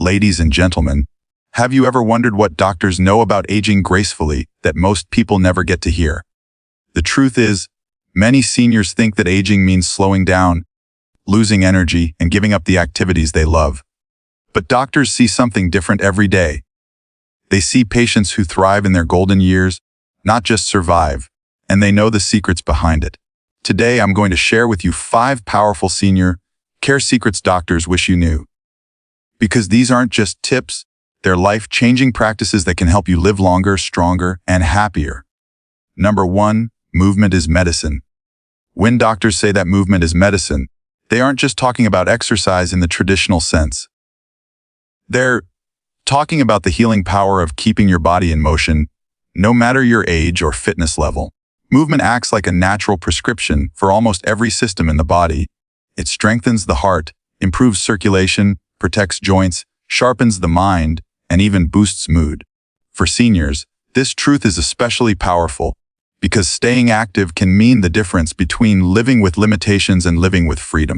Ladies and gentlemen, have you ever wondered what doctors know about aging gracefully that most people never get to hear? The truth is, many seniors think that aging means slowing down, losing energy, and giving up the activities they love. But doctors see something different every day. They see patients who thrive in their golden years, not just survive, and they know the secrets behind it. Today, I'm going to share with you 5 powerful senior care secrets doctors wish you knew. Because these aren't just tips, they're life-changing practices that can help you live longer, stronger, and happier. Number 1, movement is medicine. When doctors say that movement is medicine, they aren't just talking about exercise in the traditional sense. They're talking about the healing power of keeping your body in motion, no matter your age or fitness level. Movement acts like a natural prescription for almost every system in the body. It strengthens the heart, improves circulation, protects joints, sharpens the mind, and even boosts mood. For seniors, this truth is especially powerful because staying active can mean the difference between living with limitations and living with freedom.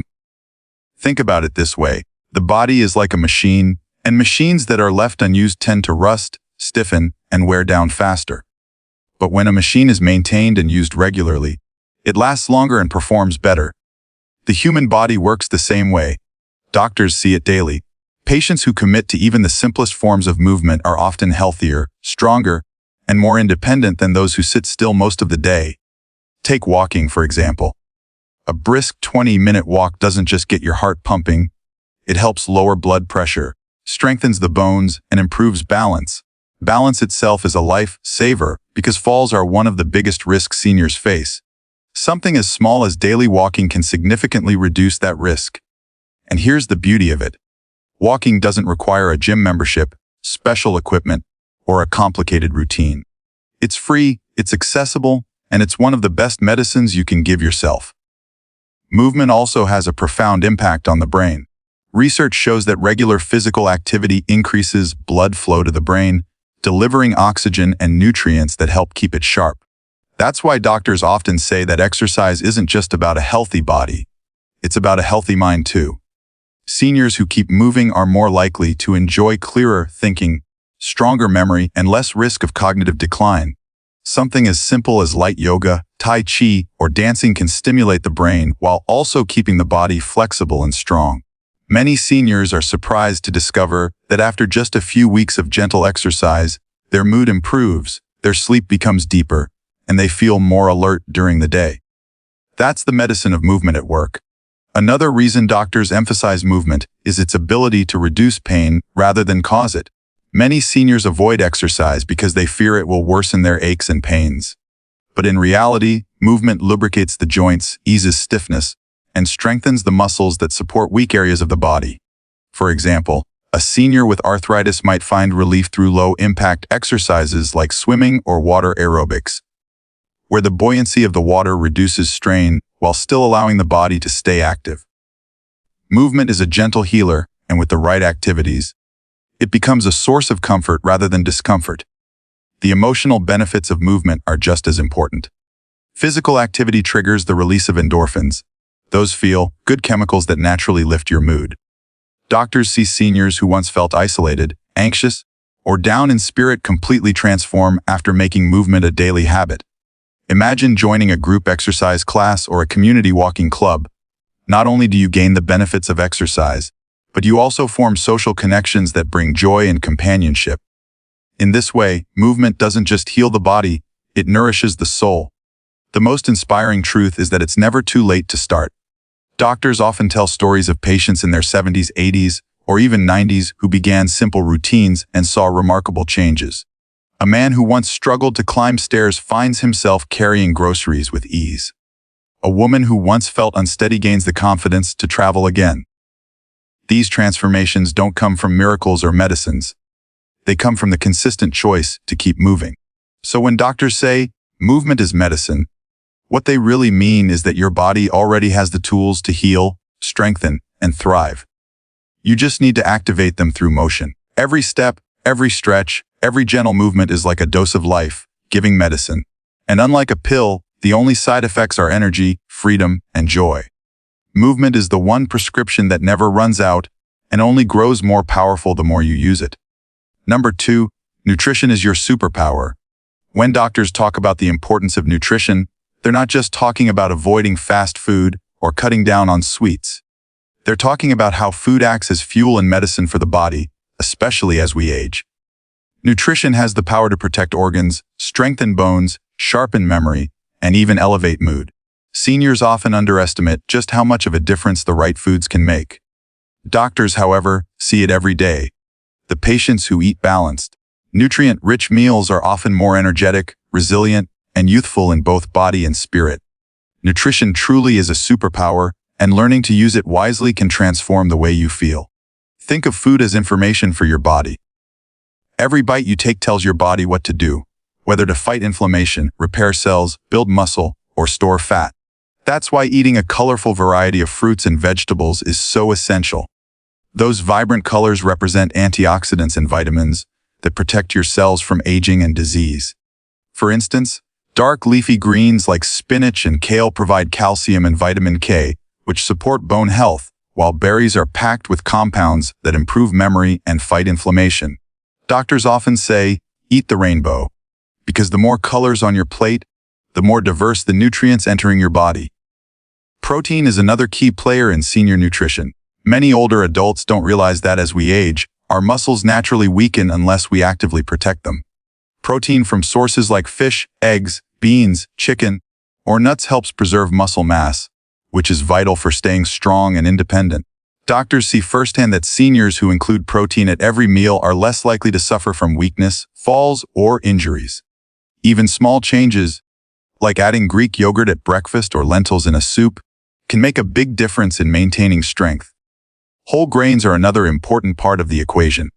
Think about it this way. The body is like a machine, and machines that are left unused tend to rust, stiffen, and wear down faster. But when a machine is maintained and used regularly, it lasts longer and performs better. The human body works the same way. Doctors see it daily. Patients who commit to even the simplest forms of movement are often healthier, stronger, and more independent than those who sit still most of the day. Take walking, for example. A brisk 20-minute walk doesn't just get your heart pumping. It helps lower blood pressure, strengthens the bones, and improves balance. Balance itself is a life-saver because falls are one of the biggest risks seniors face. Something as small as daily walking can significantly reduce that risk. And here's the beauty of it. Walking doesn't require a gym membership, special equipment, or a complicated routine. It's free, it's accessible, and it's one of the best medicines you can give yourself. Movement also has a profound impact on the brain. Research shows that regular physical activity increases blood flow to the brain, delivering oxygen and nutrients that help keep it sharp. That's why doctors often say that exercise isn't just about a healthy body. It's about a healthy mind too. Seniors who keep moving are more likely to enjoy clearer thinking, stronger memory, and less risk of cognitive decline. Something as simple as light yoga, tai chi, or dancing can stimulate the brain while also keeping the body flexible and strong. Many seniors are surprised to discover that after just a few weeks of gentle exercise, their mood improves, their sleep becomes deeper, and they feel more alert during the day. That's the medicine of movement at work. Another reason doctors emphasize movement is its ability to reduce pain rather than cause it. Many seniors avoid exercise because they fear it will worsen their aches and pains. But in reality, movement lubricates the joints, eases stiffness, and strengthens the muscles that support weak areas of the body. For example, a senior with arthritis might find relief through low-impact exercises like swimming or water aerobics, where the buoyancy of the water reduces strain while still allowing the body to stay active. Movement is a gentle healer, and with the right activities, it becomes a source of comfort rather than discomfort. The emotional benefits of movement are just as important. Physical activity triggers the release of endorphins. Those feel good chemicals that naturally lift your mood. Doctors see seniors who once felt isolated, anxious, or down in spirit completely transform after making movement a daily habit. Imagine joining a group exercise class or a community walking club. Not only do you gain the benefits of exercise, but you also form social connections that bring joy and companionship. In this way, movement doesn't just heal the body, it nourishes the soul. The most inspiring truth is that it's never too late to start. Doctors often tell stories of patients in their 70s, 80s, or even 90s who began simple routines and saw remarkable changes. A man who once struggled to climb stairs finds himself carrying groceries with ease. A woman who once felt unsteady gains the confidence to travel again. These transformations don't come from miracles or medicines. They come from the consistent choice to keep moving. So when doctors say, movement is medicine, what they really mean is that your body already has the tools to heal, strengthen, and thrive. You just need to activate them through motion. Every step, every stretch, every gentle movement is like a dose of life, giving medicine. And unlike a pill, the only side effects are energy, freedom, and joy. Movement is the one prescription that never runs out, and only grows more powerful the more you use it. Number 2, nutrition is your superpower. When doctors talk about the importance of nutrition, they're not just talking about avoiding fast food or cutting down on sweets. They're talking about how food acts as fuel and medicine for the body, especially as we age. Nutrition has the power to protect organs, strengthen bones, sharpen memory, and even elevate mood. Seniors often underestimate just how much of a difference the right foods can make. Doctors, however, see it every day. The patients who eat balanced, nutrient-rich meals are often more energetic, resilient, and youthful in both body and spirit. Nutrition truly is a superpower, and learning to use it wisely can transform the way you feel. Think of food as information for your body. Every bite you take tells your body what to do, whether to fight inflammation, repair cells, build muscle, or store fat. That's why eating a colorful variety of fruits and vegetables is so essential. Those vibrant colors represent antioxidants and vitamins that protect your cells from aging and disease. For instance, dark leafy greens like spinach and kale provide calcium and vitamin K, which support bone health, while berries are packed with compounds that improve memory and fight inflammation. Doctors often say, eat the rainbow, because the more colors on your plate, the more diverse the nutrients entering your body. Protein is another key player in senior nutrition. Many older adults don't realize that as we age, our muscles naturally weaken unless we actively protect them. Protein from sources like fish, eggs, beans, chicken, or nuts helps preserve muscle mass, which is vital for staying strong and independent. Doctors see firsthand that seniors who include protein at every meal are less likely to suffer from weakness, falls, or injuries. Even small changes, like adding Greek yogurt at breakfast or lentils in a soup, can make a big difference in maintaining strength. Whole grains are another important part of the equation.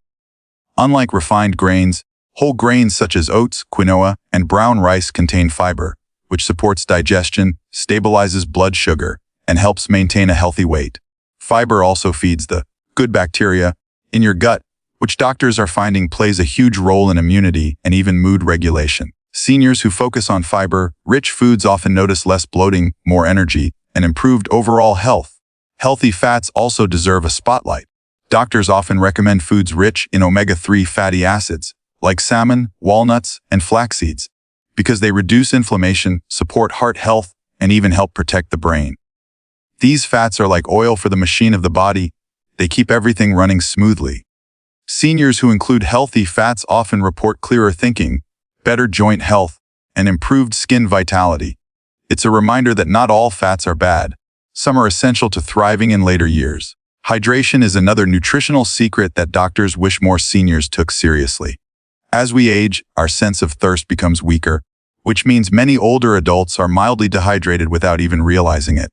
Unlike refined grains, whole grains such as oats, quinoa, and brown rice contain fiber, which supports digestion, stabilizes blood sugar, and helps maintain a healthy weight. Fiber also feeds the good bacteria in your gut, which doctors are finding plays a huge role in immunity and even mood regulation. Seniors who focus on fiber-rich foods often notice less bloating, more energy, and improved overall health. Healthy fats also deserve a spotlight. Doctors often recommend foods rich in omega-3 fatty acids, like salmon, walnuts, and flax seeds, because they reduce inflammation, support heart health, and even help protect the brain. These fats are like oil for the machine of the body. They keep everything running smoothly. Seniors who include healthy fats often report clearer thinking, better joint health, and improved skin vitality. It's a reminder that not all fats are bad. Some are essential to thriving in later years. Hydration is another nutritional secret that doctors wish more seniors took seriously. As we age, our sense of thirst becomes weaker, which means many older adults are mildly dehydrated without even realizing it.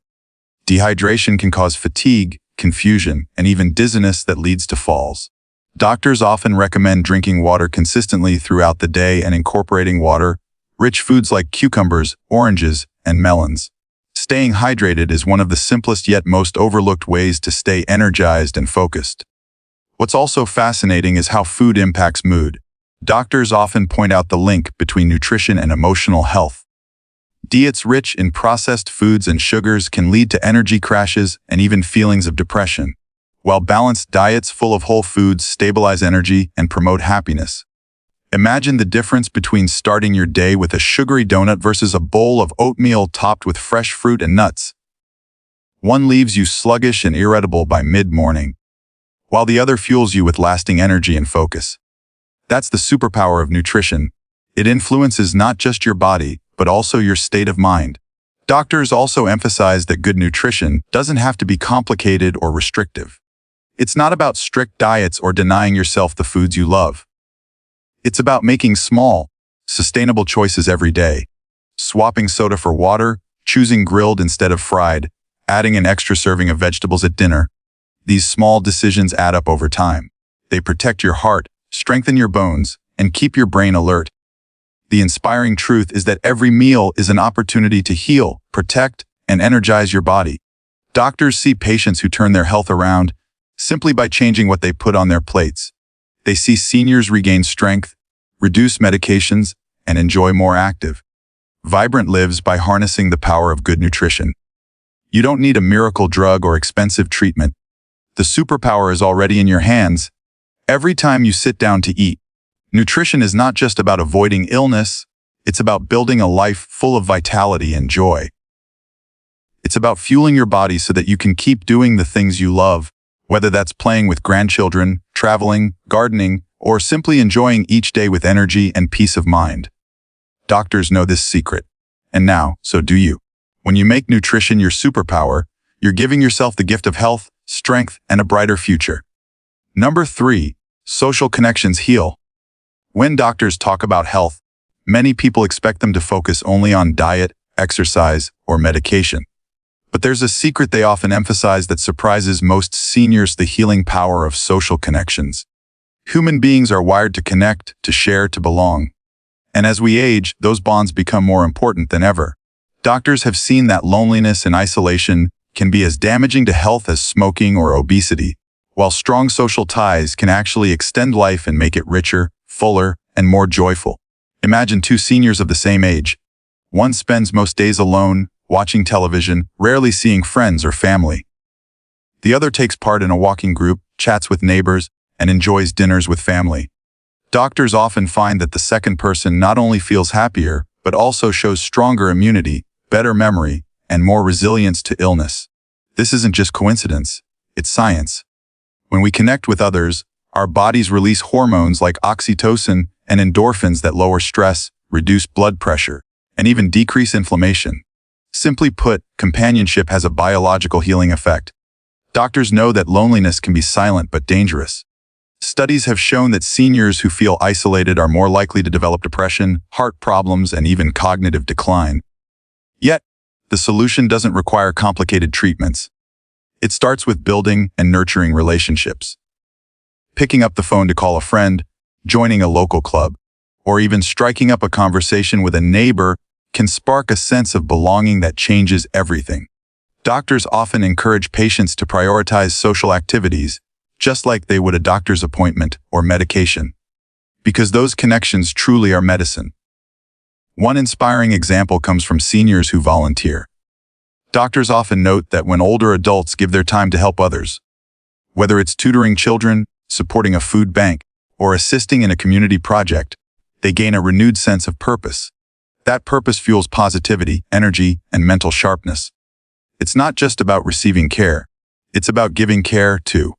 Dehydration can cause fatigue, confusion, and even dizziness that leads to falls. Doctors often recommend drinking water consistently throughout the day and incorporating water-rich foods like cucumbers, oranges, and melons. Staying hydrated is one of the simplest yet most overlooked ways to stay energized and focused. What's also fascinating is how food impacts mood. Doctors often point out the link between nutrition and emotional health. Diets rich in processed foods and sugars can lead to energy crashes and even feelings of depression, while balanced diets full of whole foods stabilize energy and promote happiness. Imagine the difference between starting your day with a sugary donut versus a bowl of oatmeal topped with fresh fruit and nuts. One leaves you sluggish and irritable by mid-morning, while the other fuels you with lasting energy and focus. That's the superpower of nutrition. It influences not just your body, but also your state of mind. Doctors also emphasize that good nutrition doesn't have to be complicated or restrictive. It's not about strict diets or denying yourself the foods you love. It's about making small, sustainable choices every day. Swapping soda for water, choosing grilled instead of fried, adding an extra serving of vegetables at dinner. These small decisions add up over time. They protect your heart, strengthen your bones, and keep your brain alert. The inspiring truth is that every meal is an opportunity to heal, protect, and energize your body. Doctors see patients who turn their health around simply by changing what they put on their plates. They see seniors regain strength, reduce medications, and enjoy more active, vibrant lives by harnessing the power of good nutrition. You don't need a miracle drug or expensive treatment. The superpower is already in your hands. Every time you sit down to eat, nutrition is not just about avoiding illness, it's about building a life full of vitality and joy. It's about fueling your body so that you can keep doing the things you love, whether that's playing with grandchildren, traveling, gardening, or simply enjoying each day with energy and peace of mind. Doctors know this secret. And now, so do you. When you make nutrition your superpower, you're giving yourself the gift of health, strength, and a brighter future. Number 3, social connections heal. When doctors talk about health, many people expect them to focus only on diet, exercise, or medication. But there's a secret they often emphasize that surprises most seniors: the healing power of social connections. Human beings are wired to connect, to share, to belong. And as we age, those bonds become more important than ever. Doctors have seen that loneliness and isolation can be as damaging to health as smoking or obesity, while strong social ties can actually extend life and make it richer, fuller, and more joyful. Imagine 2 seniors of the same age. One spends most days alone, watching television, rarely seeing friends or family. The other takes part in a walking group, chats with neighbors, and enjoys dinners with family. Doctors often find that the second person not only feels happier, but also shows stronger immunity, better memory, and more resilience to illness. This isn't just coincidence, it's science. When we connect with others, our bodies release hormones like oxytocin and endorphins that lower stress, reduce blood pressure, and even decrease inflammation. Simply put, companionship has a biological healing effect. Doctors know that loneliness can be silent but dangerous. Studies have shown that seniors who feel isolated are more likely to develop depression, heart problems, and even cognitive decline. Yet, the solution doesn't require complicated treatments. It starts with building and nurturing relationships. Picking up the phone to call a friend, joining a local club, or even striking up a conversation with a neighbor can spark a sense of belonging that changes everything. Doctors often encourage patients to prioritize social activities, just like they would a doctor's appointment or medication, because those connections truly are medicine. One inspiring example comes from seniors who volunteer. Doctors often note that when older adults give their time to help others, whether it's tutoring children, supporting a food bank, or assisting in a community project, they gain a renewed sense of purpose. That purpose fuels positivity, energy, and mental sharpness. It's not just about receiving care, it's about giving care too.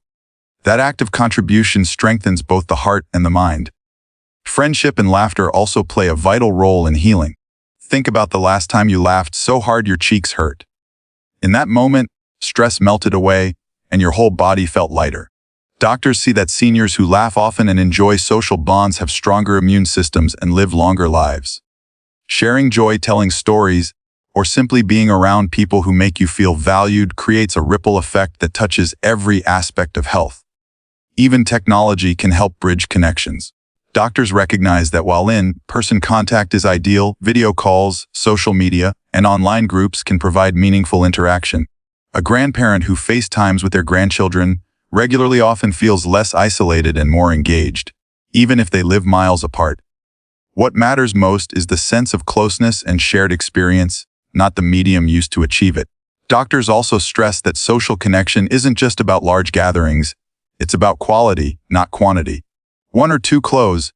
That act of contribution strengthens both the heart and the mind. Friendship and laughter also play a vital role in healing. Think about the last time you laughed so hard your cheeks hurt. In that moment, stress melted away and your whole body felt lighter. Doctors see that seniors who laugh often and enjoy social bonds have stronger immune systems and live longer lives. Sharing joy, telling stories, or simply being around people who make you feel valued creates a ripple effect that touches every aspect of health. Even technology can help bridge connections. Doctors recognize that while in-person contact is ideal, video calls, social media, and online groups can provide meaningful interaction. A grandparent who FaceTimes with their grandchildren regularly often feels less isolated and more engaged, even if they live miles apart. What matters most is the sense of closeness and shared experience, not the medium used to achieve it. Doctors also stress that social connection isn't just about large gatherings, it's about quality, not quantity. 1 or 2 close,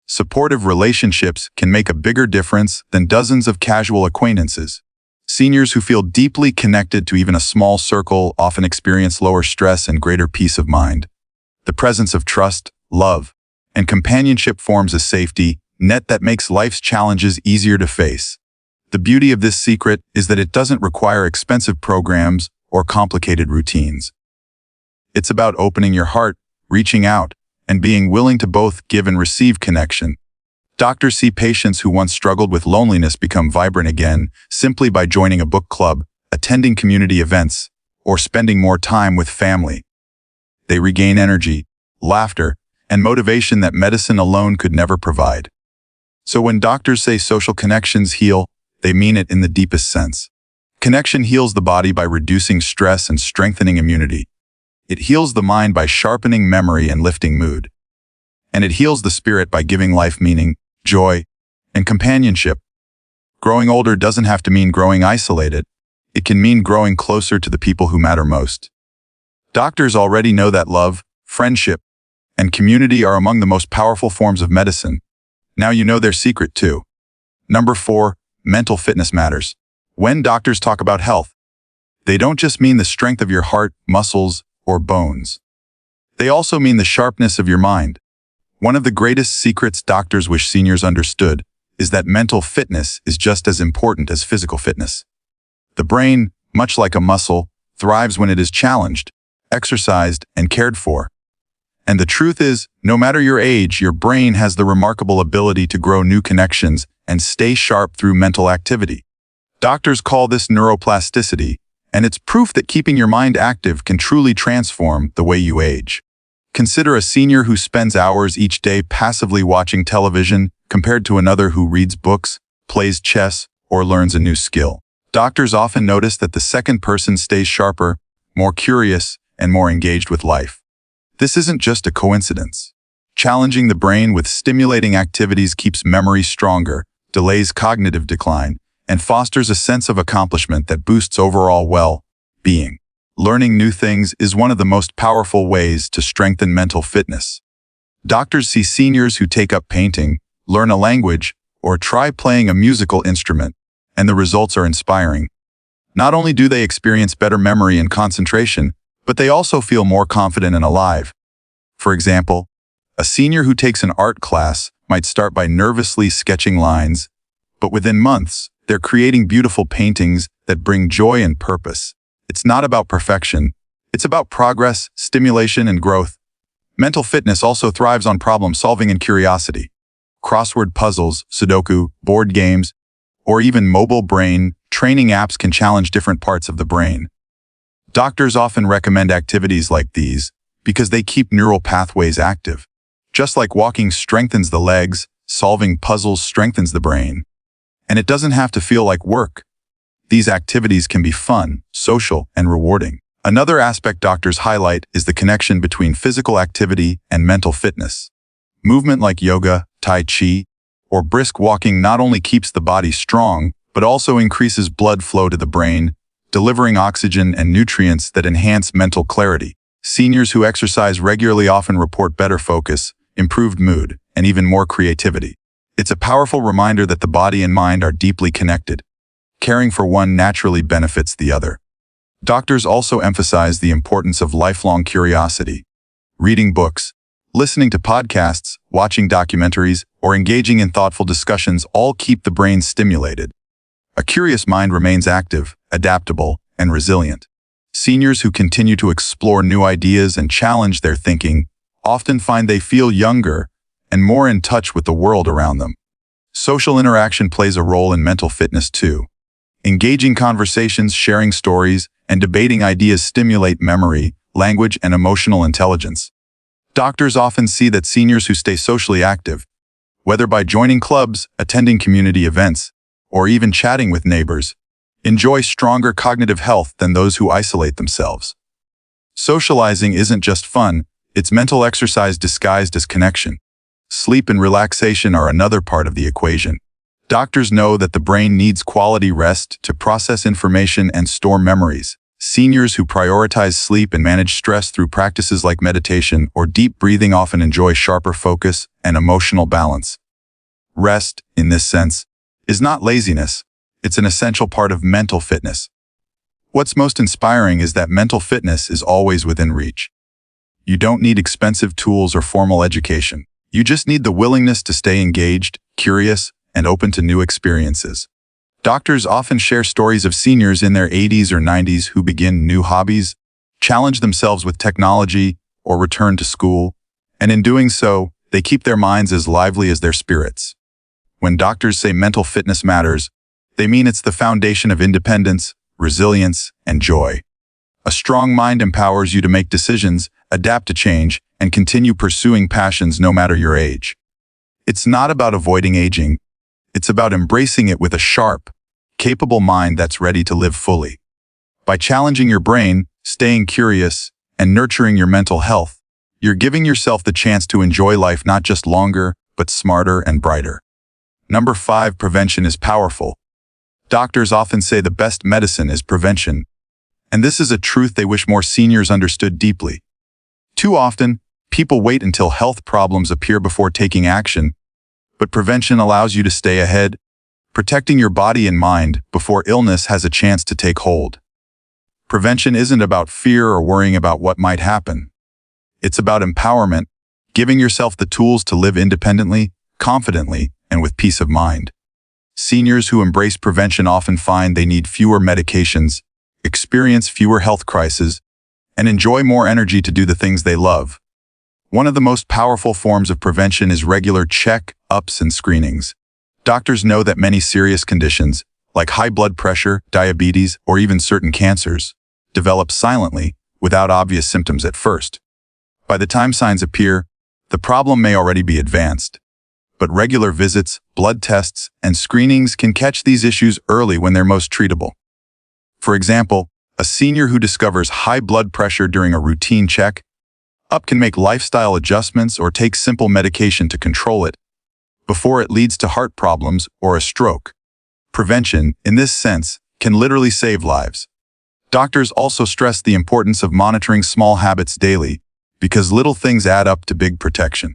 supportive relationships can make a bigger difference than dozens of casual acquaintances. Seniors who feel deeply connected to even a small circle often experience lower stress and greater peace of mind. The presence of trust, love, and companionship forms a safety net that makes life's challenges easier to face. The beauty of this secret is that it doesn't require expensive programs or complicated routines. It's about opening your heart, reaching out, and being willing to both give and receive connection. Doctors see patients who once struggled with loneliness become vibrant again simply by joining a book club, attending community events, or spending more time with family. They regain energy, laughter, and motivation that medicine alone could never provide. So when doctors say social connections heal, they mean it in the deepest sense. Connection heals the body by reducing stress and strengthening immunity. It heals the mind by sharpening memory and lifting mood. And it heals the spirit by giving life meaning, joy, and companionship. Growing older doesn't have to mean growing isolated. It can mean growing closer to the people who matter most. Doctors already know that love, friendship, and community are among the most powerful forms of medicine. Now you know their secret too. Number 4, mental fitness matters. When doctors talk about health, they don't just mean the strength of your heart, muscles, or bones. They also mean the sharpness of your mind. One of the greatest secrets doctors wish seniors understood is that mental fitness is just as important as physical fitness. The brain, much like a muscle, thrives when it is challenged, exercised, and cared for. And the truth is, no matter your age, your brain has the remarkable ability to grow new connections and stay sharp through mental activity. Doctors call this neuroplasticity, and it's proof that keeping your mind active can truly transform the way you age. Consider a senior who spends hours each day passively watching television compared to another who reads books, plays chess, or learns a new skill. Doctors often notice that the second person stays sharper, more curious, and more engaged with life. This isn't just a coincidence. Challenging the brain with stimulating activities keeps memory stronger, delays cognitive decline, and fosters a sense of accomplishment that boosts overall well-being. Learning new things is one of the most powerful ways to strengthen mental fitness. Doctors see seniors who take up painting, learn a language, or try playing a musical instrument, and the results are inspiring. Not only do they experience better memory and concentration, but they also feel more confident and alive. For example, a senior who takes an art class might start by nervously sketching lines, but within months, they're creating beautiful paintings that bring joy and purpose. It's not about perfection. It's about progress, stimulation, and growth. Mental fitness also thrives on problem solving and curiosity. Crossword puzzles, Sudoku, board games, or even mobile brain training apps can challenge different parts of the brain. Doctors often recommend activities like these because they keep neural pathways active. Just like walking strengthens the legs, solving puzzles strengthens the brain. And it doesn't have to feel like work. These activities can be fun, social, and rewarding. Another aspect doctors highlight is the connection between physical activity and mental fitness. Movement like yoga, tai chi, or brisk walking not only keeps the body strong, but also increases blood flow to the brain, delivering oxygen and nutrients that enhance mental clarity. Seniors who exercise regularly often report better focus, improved mood, and even more creativity. It's a powerful reminder that the body and mind are deeply connected. Caring for one naturally benefits the other. Doctors also emphasize the importance of lifelong curiosity. Reading books, listening to podcasts, watching documentaries, or engaging in thoughtful discussions all keep the brain stimulated. A curious mind remains active, adaptable, and resilient. Seniors who continue to explore new ideas and challenge their thinking often find they feel younger and more in touch with the world around them. Social interaction plays a role in mental fitness too. Engaging conversations, sharing stories, and debating ideas stimulate memory, language, and emotional intelligence. Doctors often see that seniors who stay socially active, whether by joining clubs, attending community events, or even chatting with neighbors, enjoy stronger cognitive health than those who isolate themselves. Socializing isn't just fun, it's mental exercise disguised as connection. Sleep and relaxation are another part of the equation. Doctors know that the brain needs quality rest to process information and store memories. Seniors who prioritize sleep and manage stress through practices like meditation or deep breathing often enjoy sharper focus and emotional balance. Rest, in this sense, is not laziness. It's an essential part of mental fitness. What's most inspiring is that mental fitness is always within reach. You don't need expensive tools or formal education. You just need the willingness to stay engaged, curious, and open to new experiences. Doctors often share stories of seniors in their 80s or 90s who begin new hobbies, challenge themselves with technology, or return to school, and in doing so, they keep their minds as lively as their spirits. When doctors say mental fitness matters, they mean it's the foundation of independence, resilience, and joy. A strong mind empowers you to make decisions, adapt to change, and continue pursuing passions no matter your age. It's not about avoiding aging. It's about embracing it with a sharp, capable mind that's ready to live fully. By challenging your brain, staying curious, and nurturing your mental health, you're giving yourself the chance to enjoy life not just longer, but smarter and brighter. Number 5, prevention is powerful. Doctors often say the best medicine is prevention, And this is a truth they wish more seniors understood deeply. Too often, people wait until health problems appear before taking action, but prevention allows you to stay ahead, protecting your body and mind before illness has a chance to take hold. Prevention isn't about fear or worrying about what might happen. It's about empowerment, giving yourself the tools to live independently, confidently, and with peace of mind. Seniors who embrace prevention often find they need fewer medications, experience fewer health crises, and enjoy more energy to do the things they love. One of the most powerful forms of prevention is regular check-ups and screenings. Doctors know that many serious conditions, like high blood pressure, diabetes, or even certain cancers, develop silently, without obvious symptoms at first. By the time signs appear, the problem may already be advanced. But regular visits, blood tests, and screenings can catch these issues early when they're most treatable. For example, a senior who discovers high blood pressure during a routine check-up can make lifestyle adjustments or take simple medication to control it, before it leads to heart problems or a stroke. Prevention, in this sense, can literally save lives. Doctors also stress the importance of monitoring small habits daily, because little things add up to big protection.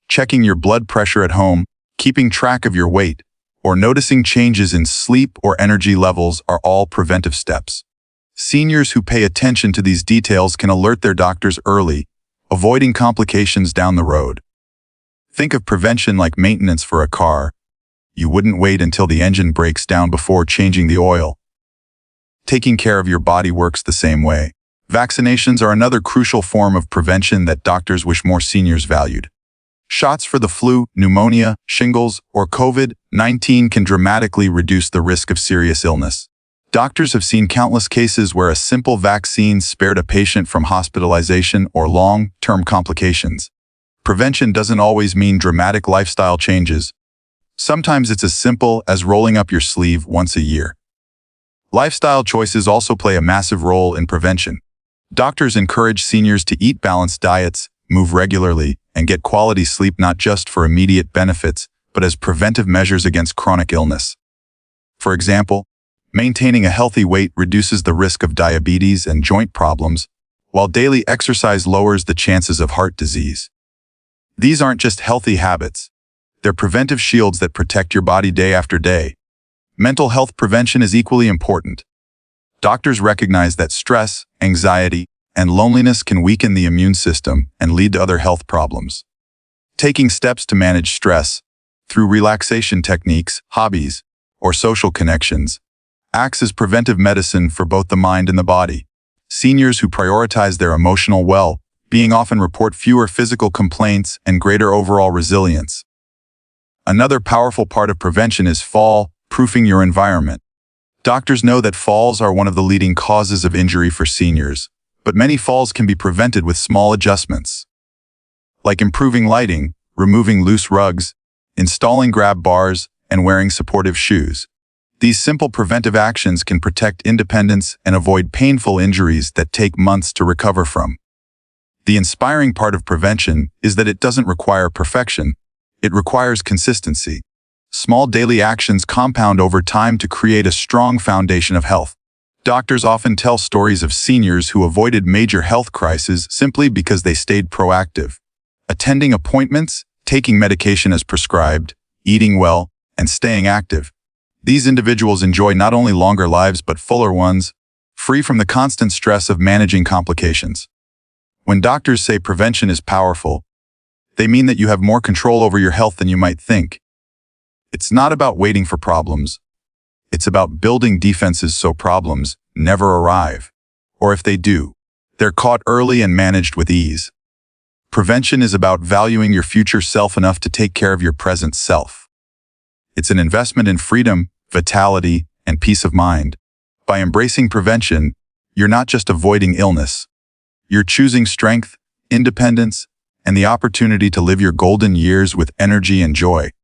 Checking your blood pressure at home, keeping track of your weight, or noticing changes in sleep or energy levels are all preventive steps. Seniors who pay attention to these details can alert their doctors early, avoiding complications down the road. Think of prevention like maintenance for a car. You wouldn't wait until the engine breaks down before changing the oil. Taking care of your body works the same way. Vaccinations are another crucial form of prevention that doctors wish more seniors valued. Shots for the flu, pneumonia, shingles, or COVID-19 can dramatically reduce the risk of serious illness. Doctors have seen countless cases where a simple vaccine spared a patient from hospitalization or long-term complications. Prevention doesn't always mean dramatic lifestyle changes. Sometimes it's as simple as rolling up your sleeve once a year. Lifestyle choices also play a massive role in prevention. Doctors encourage seniors to eat balanced diets, move regularly, and get quality sleep not just for immediate benefits, but as preventive measures against chronic illness. For example, maintaining a healthy weight reduces the risk of diabetes and joint problems, while daily exercise lowers the chances of heart disease. These aren't just healthy habits. They're preventive shields that protect your body day after day. Mental health prevention is equally important. Doctors recognize that stress, anxiety, and loneliness can weaken the immune system and lead to other health problems. Taking steps to manage stress, through relaxation techniques, hobbies, or social connections, acts as preventive medicine for both the mind and the body. Seniors who prioritize their emotional well-being often report fewer physical complaints and greater overall resilience. Another powerful part of prevention is fall-proofing your environment. Doctors know that falls are one of the leading causes of injury for seniors, but many falls can be prevented with small adjustments, like improving lighting, removing loose rugs, installing grab bars, and wearing supportive shoes. These simple preventive actions can protect independence and avoid painful injuries that take months to recover from. The inspiring part of prevention is that it doesn't require perfection. It requires consistency. Small daily actions compound over time to create a strong foundation of health. Doctors often tell stories of seniors who avoided major health crises simply because they stayed proactive, attending appointments, taking medication as prescribed, eating well, and staying active. These individuals enjoy not only longer lives but fuller ones, free from the constant stress of managing complications. When doctors say prevention is powerful, they mean that you have more control over your health than you might think. It's not about waiting for problems. It's about building defenses so problems never arrive, or if they do, they're caught early and managed with ease. Prevention is about valuing your future self enough to take care of your present self. It's an investment in freedom, vitality, and peace of mind. By embracing prevention, you're not just avoiding illness. You're choosing strength, independence, and the opportunity to live your golden years with energy and joy.